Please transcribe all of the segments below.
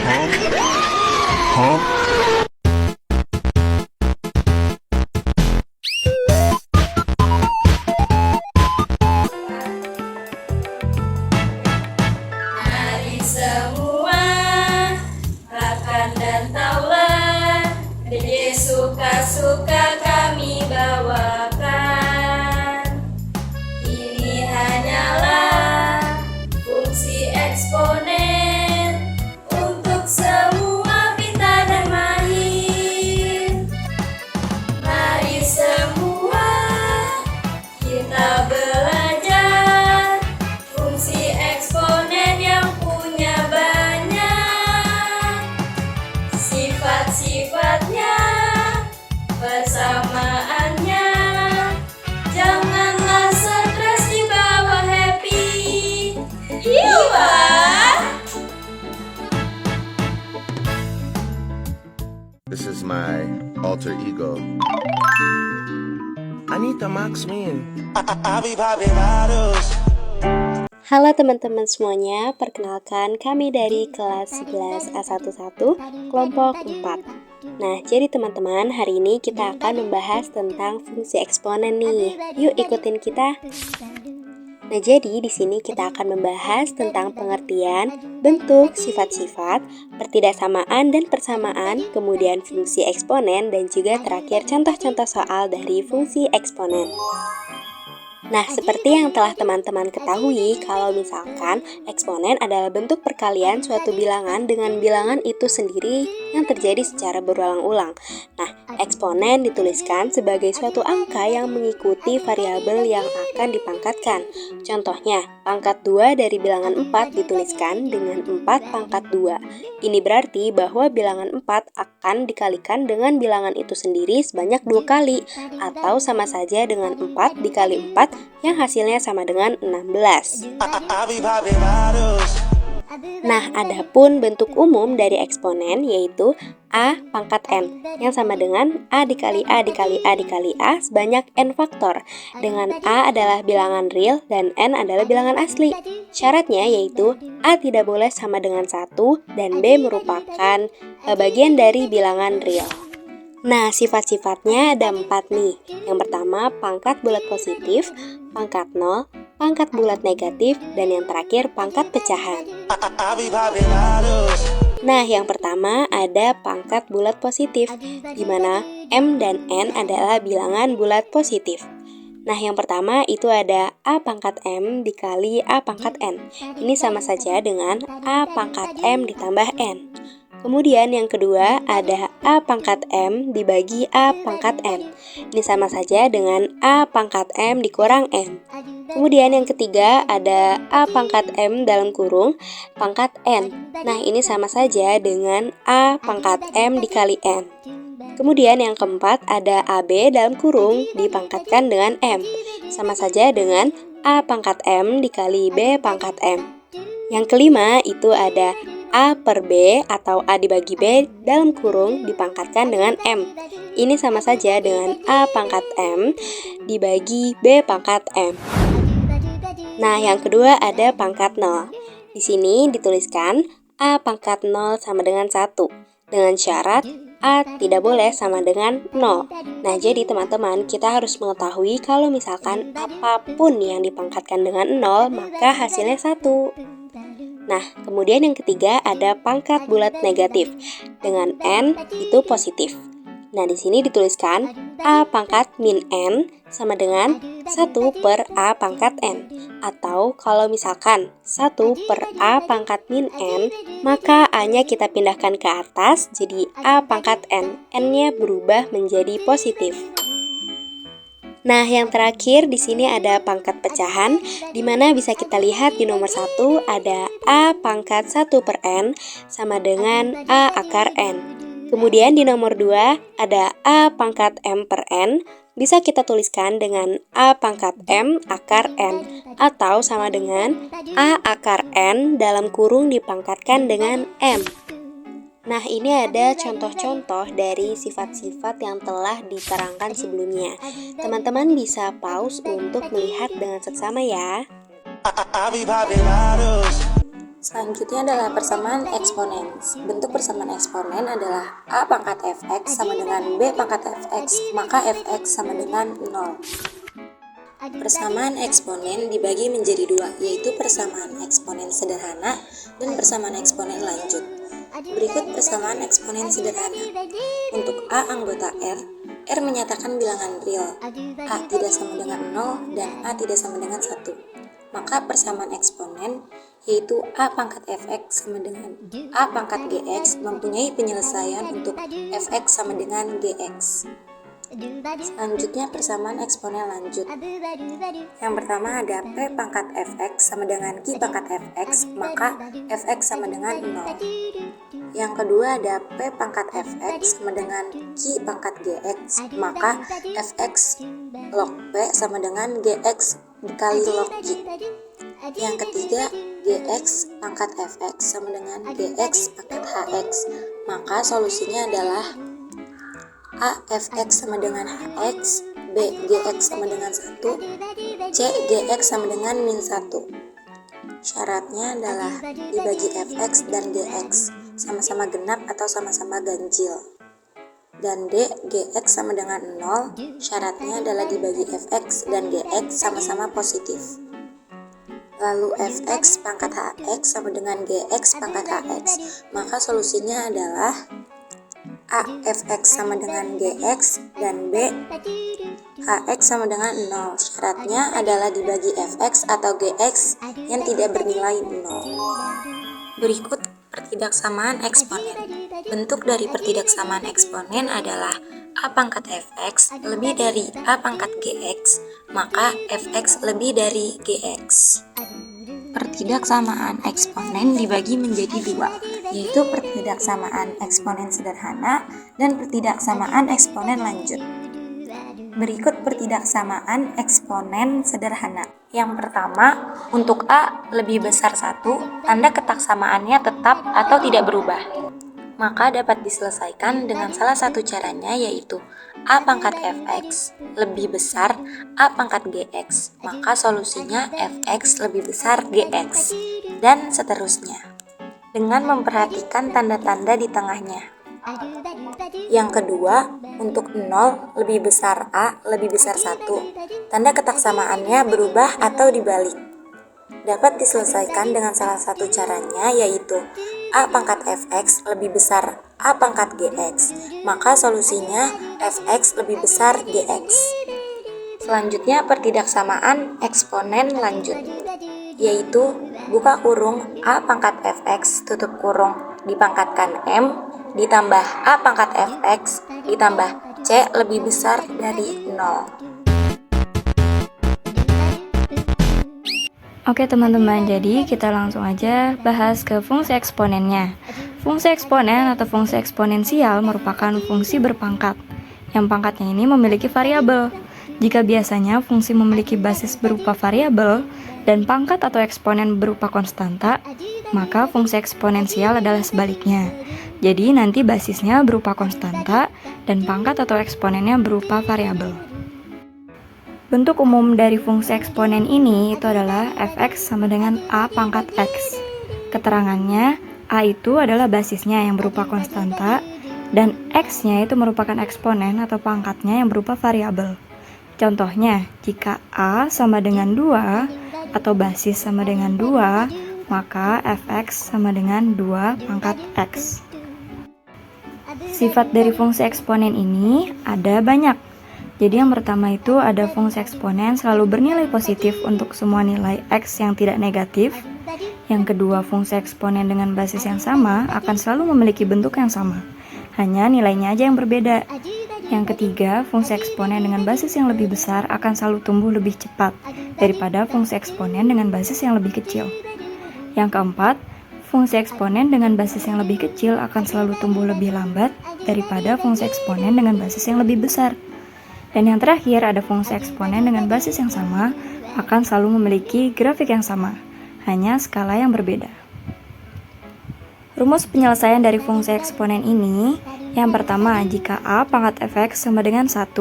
Mari semua makan dan taulah, Dede suka-suka kami bawakan. Ini hanyalah fungsi eksponen untuk semua pintar dan mahir. Mari semua kita belajar fungsi eksponen yang punya banyak sifat-sifatnya, persamaannya. Janganlah stres, dibawa happy. Hiwa! This is my alter ego. Anita Maxwin. Halo teman-teman semuanya, perkenalkan kami dari kelas 11 A11 kelompok 4. Nah, jadi teman-teman, hari ini kita akan membahas tentang fungsi eksponen nih. Yuk ikutin kita. Nah, jadi di sini kita akan membahas tentang pengertian, bentuk, sifat-sifat, pertidaksamaan dan persamaan, kemudian fungsi eksponen, dan juga terakhir contoh-contoh soal dari fungsi eksponen. Nah, seperti yang telah teman-teman ketahui, kalau misalkan eksponen adalah bentuk perkalian suatu bilangan dengan bilangan itu sendiri yang terjadi secara berulang-ulang. Nah, eksponen dituliskan sebagai suatu angka yang mengikuti variabel yang akan dipangkatkan. Contohnya, pangkat 2 dari bilangan 4 dituliskan dengan 4 pangkat 2. Ini berarti bahwa bilangan 4 akan dikalikan dengan bilangan itu sendiri sebanyak 2 kali, atau sama saja dengan 4 dikali 4 yang hasilnya sama dengan 16. Nah, adapun bentuk umum dari eksponen yaitu A pangkat N yang sama dengan A dikali A dikali A dikali A sebanyak N faktor, dengan A adalah bilangan real dan N adalah bilangan asli. Syaratnya yaitu A tidak boleh sama dengan 1 dan B merupakan bagian dari bilangan real. Nah, sifat-sifatnya ada 4 nih. Yang pertama, pangkat bulat positif, pangkat 0, pangkat bulat negatif, dan yang terakhir pangkat pecahan. Nah, yang pertama ada pangkat bulat positif, di mana M dan N adalah bilangan bulat positif. Nah, yang pertama itu ada A pangkat M dikali A pangkat N. Ini sama saja dengan A pangkat M ditambah N. Kemudian yang kedua ada A pangkat M dibagi A pangkat N. Ini sama saja dengan A pangkat M dikurang N. Kemudian yang ketiga ada A pangkat M dalam kurung pangkat N. Nah, ini sama saja dengan A pangkat M dikali N. Kemudian yang keempat ada AB dalam kurung dipangkatkan dengan M. Sama saja dengan A pangkat M dikali B pangkat M. Yang kelima itu ada A per B atau A dibagi B dalam kurung dipangkatkan dengan M. Ini sama saja dengan A pangkat M dibagi B pangkat M. Nah, yang kedua ada pangkat 0. Di sini dituliskan A pangkat 0 sama dengan 1 dengan syarat A tidak boleh sama dengan 0. Nah, jadi teman-teman, kita harus mengetahui kalau misalkan apapun yang dipangkatkan dengan 0, maka hasilnya 1. Nah, kemudian yang ketiga ada pangkat bulat negatif. Dengan N itu positif. Nah, di sini dituliskan A pangkat min N sama dengan 1 per A pangkat N. Atau kalau misalkan 1 per A pangkat min N, maka A-nya kita pindahkan ke atas jadi A pangkat N. N-nya berubah menjadi positif. Nah, yang terakhir di sini ada pangkat pecahan, di mana bisa kita lihat di nomor 1 ada A pangkat 1 per N sama dengan A akar N. Kemudian di nomor 2 ada A pangkat M per N, bisa kita tuliskan dengan A pangkat M akar N, atau sama dengan A akar N dalam kurung dipangkatkan dengan M. Nah, ini ada contoh-contoh dari sifat-sifat yang telah diterangkan sebelumnya. Teman-teman bisa pause untuk melihat dengan seksama ya. Selanjutnya adalah persamaan eksponen. Bentuk persamaan eksponen adalah A pangkat fx sama dengan B pangkat fx, maka fx sama dengan 0. Persamaan eksponen dibagi menjadi dua, yaitu persamaan eksponen sederhana dan persamaan eksponen lanjut. Berikut persamaan eksponen sederhana. Untuk A anggota R menyatakan bilangan real. A tidak sama dengan 0 dan A tidak sama dengan 1. Maka persamaan eksponen yaitu A pangkat fx sama dengan A pangkat gx mempunyai penyelesaian untuk fx sama dengan gx. Selanjutnya persamaan eksponen lanjut. Yang pertama ada P pangkat fx sama dengan Q pangkat fx, maka fx sama dengan 0. Yang kedua ada P pangkat fx sama dengan Q pangkat gx, maka fx log P sama dengan gx dikali log Q. Yang ketiga, gx pangkat fx sama dengan gx pangkat hx, maka solusinya adalah A fx sama dengan hx, B gx sama dengan 1, C gx sama dengan min 1. Syaratnya adalah dibagi fx dan gx sama-sama genap atau sama-sama ganjil. Dan D gx sama dengan 0, syaratnya adalah dibagi fx dan gx sama-sama positif. Lalu fx pangkat hx sama dengan gx pangkat hx, maka solusinya adalah A fx sama dengan gx dan B hx sama dengan 0. Syaratnya adalah dibagi fx atau gx yang tidak bernilai 0. Berikut pertidaksamaan eksponen. Bentuk dari pertidaksamaan eksponen adalah A pangkat fx lebih dari A pangkat gx, maka fx lebih dari gx. Pertidaksamaan eksponen dibagi menjadi dua, yaitu pertidaksamaan eksponen sederhana dan pertidaksamaan eksponen lanjut. Berikut pertidaksamaan eksponen sederhana. Yang pertama, untuk A lebih besar 1, tanda ketaksamaannya tetap atau tidak berubah. Maka dapat diselesaikan dengan salah satu caranya, yaitu A pangkat fx lebih besar A pangkat gx, maka solusinya fx lebih besar gx, dan seterusnya, dengan memperhatikan tanda-tanda di tengahnya. Yang kedua, untuk 0 lebih besar A lebih besar 1, tanda ketaksamaannya berubah atau dibalik. Dapat diselesaikan dengan salah satu caranya, yaitu A pangkat fx lebih besar A pangkat gx, maka solusinya fx lebih besar gx. Selanjutnya pertidaksamaan eksponen lanjut, yaitu buka kurung A pangkat fx tutup kurung dipangkatkan M ditambah A pangkat fx ditambah C lebih besar dari 0. Oke teman-teman, jadi kita langsung aja bahas ke fungsi eksponennya. Fungsi eksponen atau fungsi eksponensial merupakan fungsi berpangkat, yang pangkatnya ini memiliki variabel. Jika biasanya fungsi memiliki basis berupa variabel dan pangkat atau eksponen berupa konstanta, maka fungsi eksponensial adalah sebaliknya. Jadi nanti basisnya berupa konstanta dan pangkat atau eksponennya berupa variabel. Bentuk umum dari fungsi eksponen ini itu adalah fx sama dengan A pangkat x. Keterangannya, A itu adalah basisnya yang berupa konstanta, dan x-nya itu merupakan eksponen atau pangkatnya yang berupa variabel. Contohnya, jika A sama dengan 2 atau basis sama dengan 2, maka fx sama dengan 2 pangkat x. Sifat dari fungsi eksponen ini ada banyak. Jadi yang pertama itu ada fungsi eksponen selalu bernilai positif untuk semua nilai x yang tidak negatif. Yang kedua, fungsi eksponen dengan basis yang sama akan selalu memiliki bentuk yang sama, hanya nilainya aja yang berbeda. Yang ketiga, fungsi eksponen dengan basis yang lebih besar akan selalu tumbuh lebih cepat daripada fungsi eksponen dengan basis yang lebih kecil. Yang keempat, fungsi eksponen dengan basis yang lebih kecil akan selalu tumbuh lebih lambat daripada fungsi eksponen dengan basis yang lebih besar. Dan yang terakhir, ada fungsi eksponen dengan basis yang sama akan selalu memiliki grafik yang sama, hanya skala yang berbeda. Rumus penyelesaian dari fungsi eksponen ini, yang pertama, jika A pangkat fx sama dengan 1,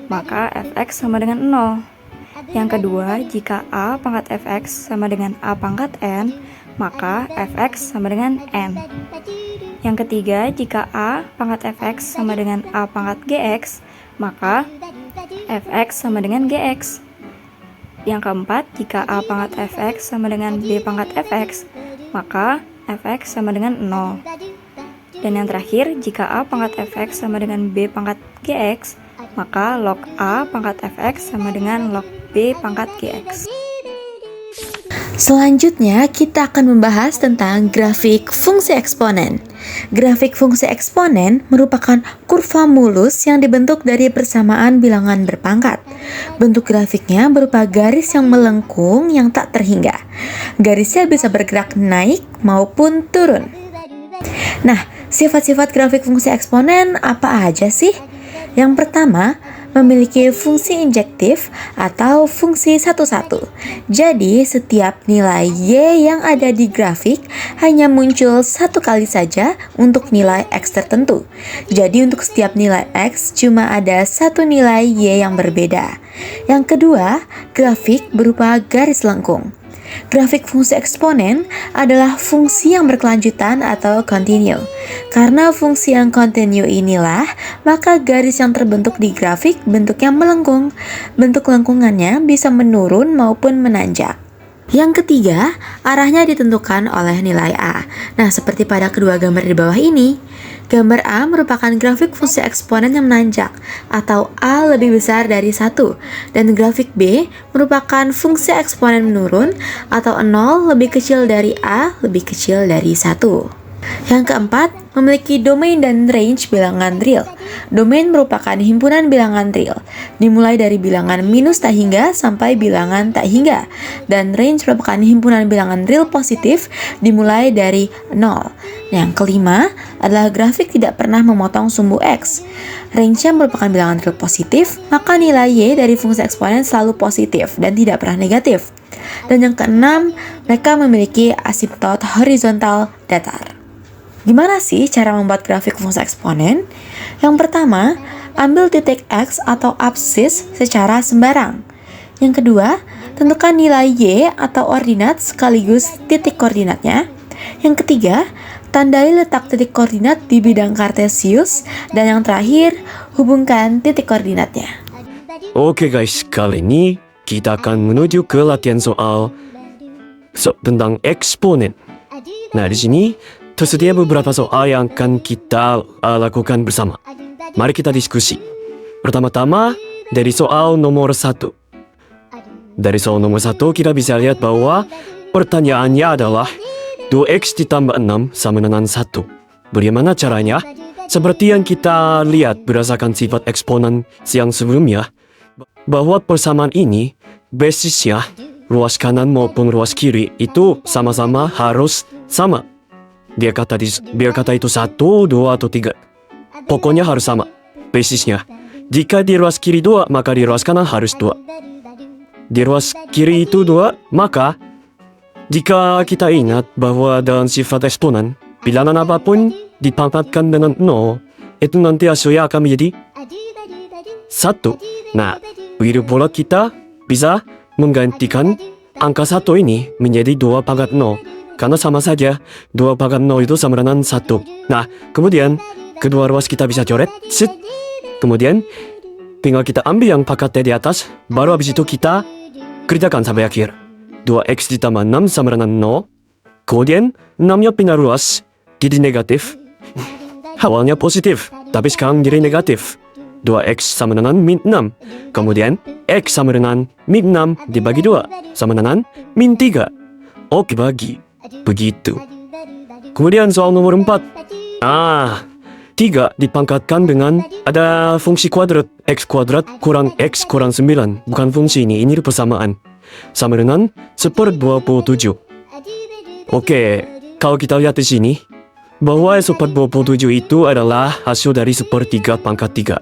maka fx sama dengan 0. Yang kedua, jika A pangkat fx sama dengan A pangkat n, maka fx sama dengan n. Yang ketiga, jika a pangkat fx sama dengan a pangkat gx, maka fx sama dengan gx. Yang keempat, jika a pangkat fx sama dengan b pangkat fx, maka fx sama dengan 0. Dan yang terakhir, jika a pangkat fx sama dengan b pangkat gx, maka log a pangkat fx sama dengan log b pangkat gx. Selanjutnya, kita akan membahas tentang grafik fungsi eksponen. Grafik fungsi eksponen merupakan kurva mulus yang dibentuk dari persamaan bilangan berpangkat. Bentuk grafiknya berupa garis yang melengkung yang tak terhingga. Garisnya bisa bergerak naik maupun turun. Nah, sifat-sifat grafik fungsi eksponen apa aja sih? Yang pertama, memiliki fungsi injektif atau fungsi satu-satu. Jadi, setiap nilai Y yang ada di grafik hanya muncul satu kali saja untuk nilai X tertentu. Jadi, untuk setiap nilai X cuma ada satu nilai Y yang berbeda. Yang kedua, grafik berupa garis lengkung. Grafik fungsi eksponen adalah fungsi yang berkelanjutan atau kontinu. Karena fungsi yang kontinu inilah, maka garis yang terbentuk di grafik bentuknya melengkung. Bentuk lengkungannya bisa menurun maupun menanjak. Yang ketiga, arahnya ditentukan oleh nilai A. Nah, seperti pada kedua gambar di bawah ini. Gambar A merupakan grafik fungsi eksponen yang menanjak, atau A lebih besar dari 1. Dan grafik B merupakan fungsi eksponen menurun, atau 0 lebih kecil dari A lebih kecil dari 1. Yang keempat, memiliki domain dan range bilangan real. Domain merupakan himpunan bilangan real, dimulai dari bilangan minus tak hingga sampai bilangan tak hingga. Dan range merupakan himpunan bilangan real positif, dimulai dari 0. Yang kelima adalah grafik tidak pernah memotong sumbu X. Range-nya merupakan bilangan real positif, maka nilai Y dari fungsi eksponen selalu positif dan tidak pernah negatif. Dan yang keenam, mereka memiliki asimptot horizontal datar. Gimana sih cara membuat grafik fungsi eksponen? Yang pertama, ambil titik X atau absis secara sembarang. Yang kedua, tentukan nilai Y atau ordinat sekaligus titik koordinatnya. Yang ketiga, tandai letak titik koordinat di bidang kartesius. Dan yang terakhir, hubungkan titik koordinatnya. Oke guys, kali ini kita akan menuju ke latihan soal tentang eksponen. Nah, di sini tersedia beberapa soal yang akan kita lakukan bersama. Mari kita diskusi. Pertama-tama, dari soal nomor 1. Dari soal nomor 1, kita bisa lihat bahwa pertanyaannya adalah 2x ditambah 6 sama dengan 1. Bagaimana caranya? Seperti yang kita lihat berdasarkan sifat eksponen yang sebelumnya, bahwa persamaan ini, basisnya, ruas kanan maupun ruas kiri itu sama-sama harus sama. Biar kata itu 1, 2, atau 3. Pokoknya harus sama basisnya. Jika di ruas kiri 2, maka di ruas kanan harus 2. Di ruas kiri itu 2, maka jika kita ingat bahwa dalam sifat eksponen, bilangan apapun dipangkatkan dengan 0, itu nanti hasilnya akan menjadi 1. Nah, begitu pula kita bisa menggantikan angka 1 ini menjadi 2 pangkat 0. Karena sama saja, 2 pangkat 0 itu sama dengan 1. Nah, kemudian, kedua ruas kita bisa coret. Set. Kemudian, tinggal kita ambil yang pangkatnya di atas, baru habis itu kita kerjakan sampai akhir. 2x ditambah 6 sama dengan 0. Kemudian, 6-nya pindah ruas, jadi negatif. Awalnya positif, tapi sekarang jadi negatif. 2x sama dengan min 6. Kemudian, x sama dengan min 6 dibagi 2, sama dengan min 3. Oke, bagi. Begitu. Kemudian soal nomor 4. 3 dipangkatkan dengan ada fungsi kuadrat. X kuadrat kurang X kurang 9. Bukan fungsi ini persamaan. Sama dengan 1/27. Oke, kalau kita lihat di sini, bahwa 1/27 itu adalah hasil dari 1/3 pangkat 3.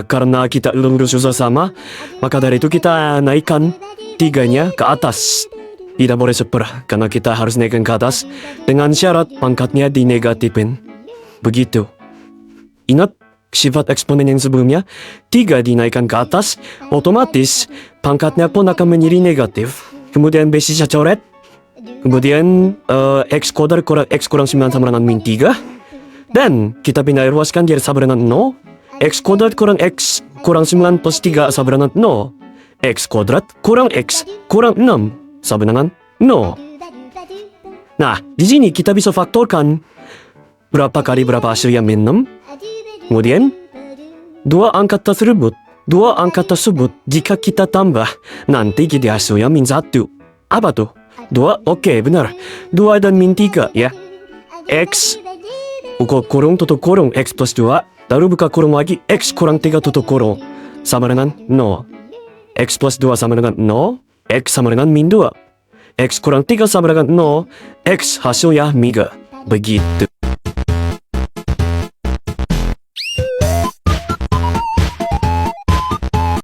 Karena kita lurus sama, maka dari itu kita naikkan 3-nya ke atas. Tidak boleh 1/, karena kita harus naikkan ke atas dengan syarat pangkatnya dinegatifin. Begitu. Ingat sifat eksponen yang sebelumnya, 3 dinaikkan ke atas, otomatis pangkatnya pun akan menjadi negatif. Kemudian basisnya coret, Kemudian X kuadrat kurang X kurang 9 sama dengan min 3. Dan kita pindah ruaskan jadi sama dengan 0. X kuadrat kurang X kurang 9 plus 3 sama dengan 0. X kuadrat kurang X kurang 6 sama dengan 0. Nah, di sini kita bisa faktorkan berapa kali berapa hasilnya min 6. Kemudian, dua angka tersebut jika kita tambah, nanti jadi hasilnya min 1. Apa tuh? 2, oke, benar. 2 dan min 3 ya. X, buka kurung tutup kurung, X plus 2. Lalu buka kurung lagi, X kurang 3 tutup kurung. Sama dengan 0. X plus 2 sama dengan 0. X sama dengan min 2. X kurang 3 sama dengan 0. X hasilnya min 3. Begitu.